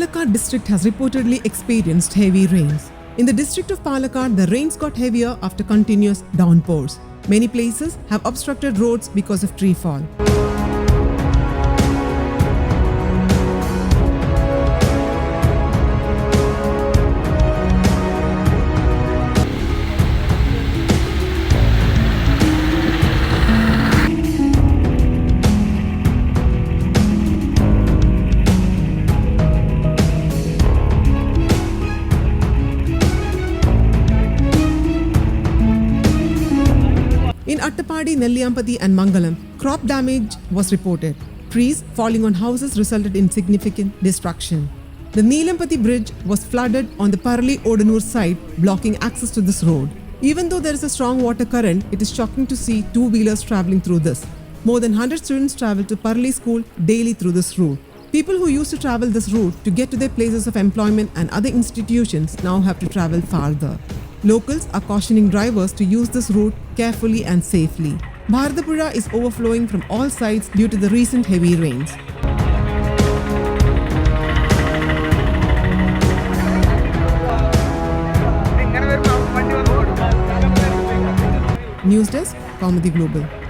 Palakkad district has reportedly experienced heavy rains. In the district of Palakkad, the rains got heavier after continuous downpours. Many places have obstructed roads because of treefall. In Attapadi, Nelliyampati and Mangalam, crop damage was reported. Trees falling on houses resulted in significant destruction. The Neelampati bridge was flooded on the Parali-Odanur side, blocking access to this road. Even though there is a strong water current, it is shocking to see two-wheelers traveling through this. More than 100 students travel to Parali school daily through this route. People who used to travel this route to get to their places of employment and other institutions now have to travel farther. Locals are cautioning drivers to use this route carefully and safely. Bharatapuzha is overflowing from all sides due to the recent heavy rains. News Desk, Kaumudy Global.